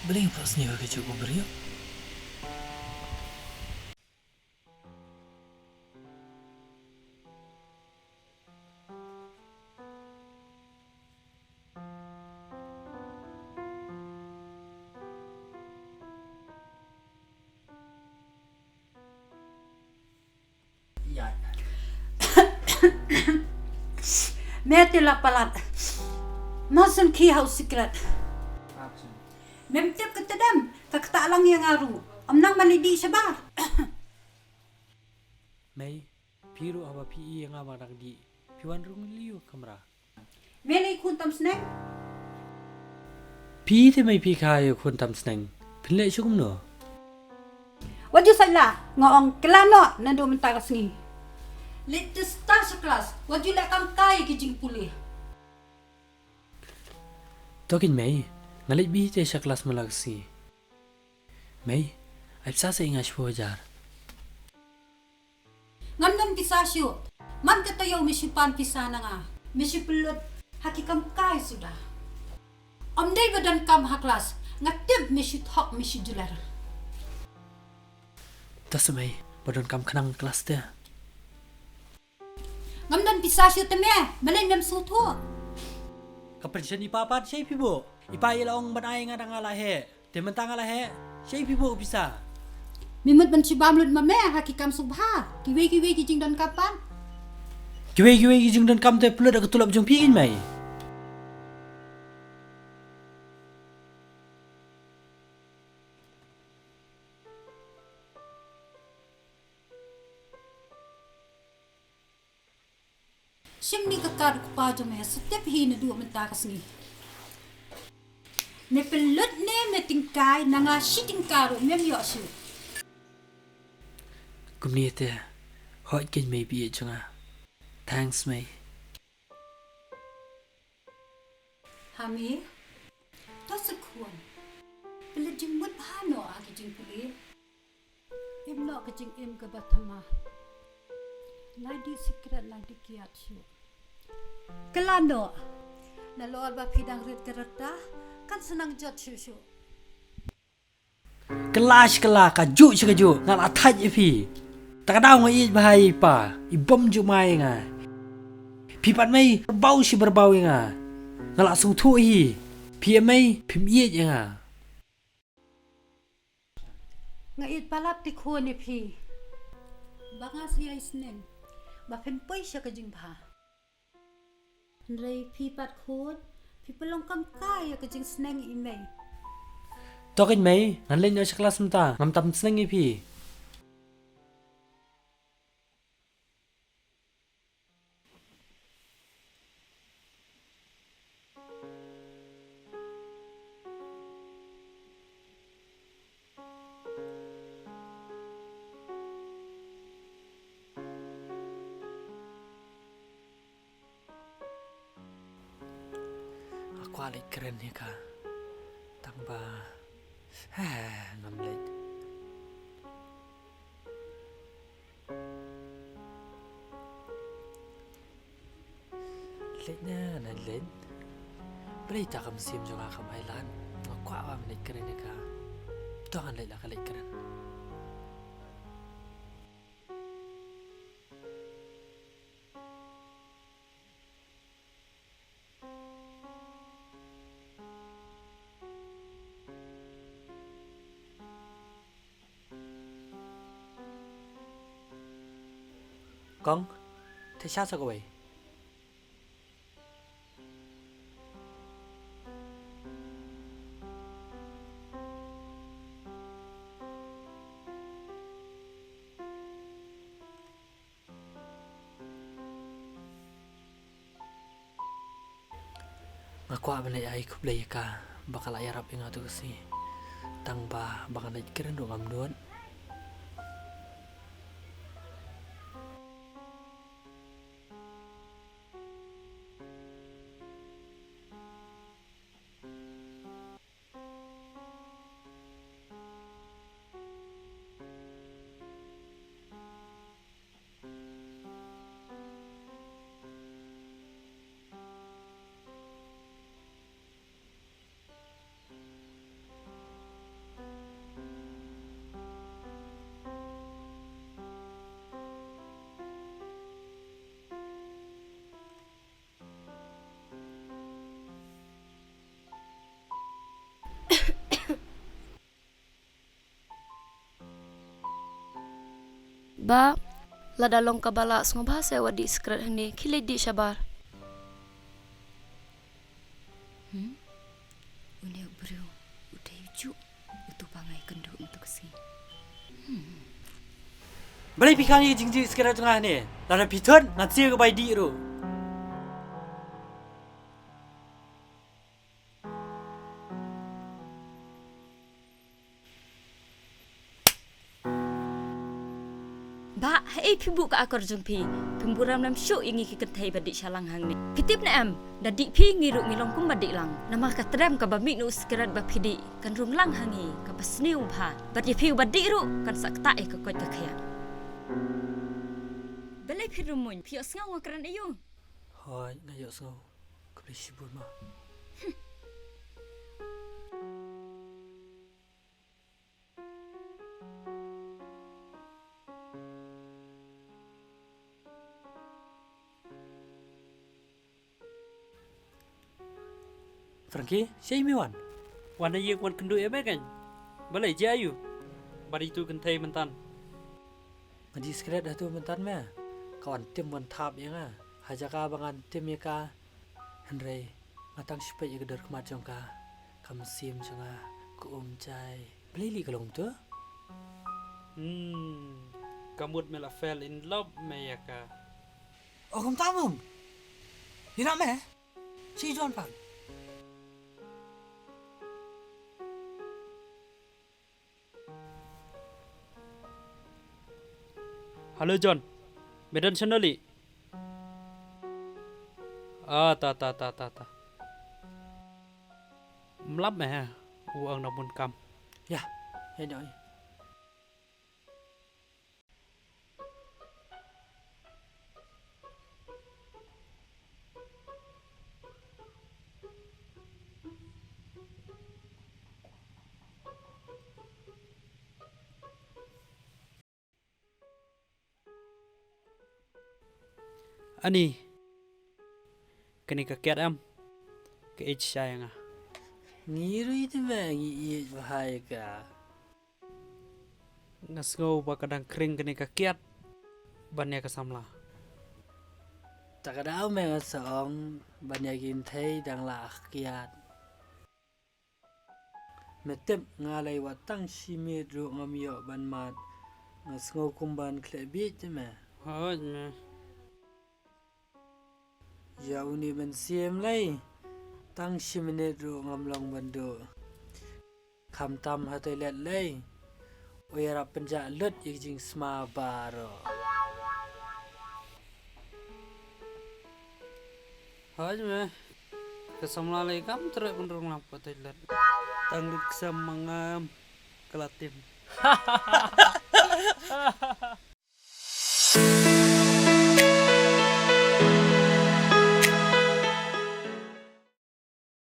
Beri pas ni ke cukup beri. Mete la palat. Masun ki house secret. Memtep ketedam, tak alang yang aru. Amnang malidi sabar. Mai, piru apa pi yang awak nak di piwan rung liu kamera. Mele kuntam snack. Pi te mai pi kayu kuntam sneng. Pilih cukup no. Wajud saya ngong kelano nando mentar sengi. Latest start sekelas. Wajud lek kam kai kijing pulih. Tokin mai, ngalit bi te kelas malagsi. Mai, ay sa ingas po jar. Ngam bisa syu. Man katayo misipan pisa na nga. Misipulot hakikam kai sudah. Amday badan kam haklas. Ngatib misit hok misijular. Tas mai, badan kam kenang kelas te. Ngam bisa syu teme. Malay mem sutu. Kapan ni papa siya pibo. Ipa ilaong banay nga ngala he. Temantang ngala he. Siya pibo bisa. Mimut mencibam lud mame hakikam subha. Kiwe kijing dan kapan? Kiwe kijing dan kam te pulut aku tulap jong pingin mai. Simni kakar ko pa jome setiap hina dua mentakas ni. Ne pelut ne metingkai nanga sitingkaro mem yosu. Kumni te hot kin mai bi chunga. Thanks mai. Hami tasakun. Pelut jembut hano agi jing puli. Im no ka jing im ka batama. Ladi secret ladi kiat syu. Kelano. Nalor ba pidang rit kereta kan senang jot syu. Kelas kaju sekaju ngal ataj pi. Tak ada ngai bahai pa. Ibom ju mai nga. Pipat mai berbau nga. Ngal asung tu hi. Pi mai pim ye nga. Ngait palap ti ko ni pi. Banga siya isnen. Ba pen poi siya ka jing ba. Nrai pi pat khod, pi pelong kam kaya ka jing sneng imei. Tokin mai ngalin yo kelas mta ngam tam sneng pi. Kuali keren ni ka. Tangba. Nonglait. Lait na nanlait. Beri tak kam sim juga kam Thailand. Kuat am lait keren ni ka. Tuhan lait lah lait keren. Con, thế sao sao vậy? Ngaku apa nih ay kublay ka bakal ayarap yang atu kasi tangba bakal naik keren dong amduan. Ba, ladalong kabala semua bahasa wadi skrat ni kilid di syabar. Udah bro, udah ujuk. Itu pangai kenduk untuk Khasi. Balai pikang ni jing sekarang tengah ni. Lada piton ngatsi ke bai di ru. Ba, pi buka akor jumpi. Pemburam nam syuk ingi ki kentai badik syalang hang ni. Pitip na am, dadik pi ngiruk ngilong kum badik lang. Nama ka tram ka bamik nu sekerat ba pidi. Kan rum lang hangi ka pasniu bha. Badik pi badik ru kan sak ta ka koi ka khaya. Belai pi rumuin pi osngau ngakran ayu. Hoi, ngayok so. Kebeli sibur mah. Frankie, siapa wan? Wan ye wan kendu ya kan? Balai je ayu. Bari tu kentai mentan. Ngadi skret dah tu mentan meh. Kawan tim wan tap yang ah. Hajaka bangan tim ya ka. Henry, matang sipai ya gedar kemat jong ka. Kam sim jonga ku cai. Beli li kalong tu? Kamut mela fell in love me ya ka. Oh, kamu tamum. Ni nak meh? Si John pang. Halo John. Medan channel ta. Mlap meh. Uang namun kam. Ya, ya dah. Ani. Kini kakiat am. Ke age sayang ah. Ngiru itu meh ngi bahaya ka. Ngasngau ba kadang kering kini kakiat. Bannya kesamla. Tak ada meh ngasong banyak intai dang lah kiat. Metep ngalai watang simit ru ngamio ban mat. Ngasngau kumban klebit je meh. Hoj meh. Jauh ni ben sim lai. Tang siminit ru ngamlong bandu. Kam tam hatoi let lai. Oyara penjak lut jing sma baro. Hoj meh. Kesamla lai kam teruk menurung lampu toilet. Tanggut kesam mangam kelatim.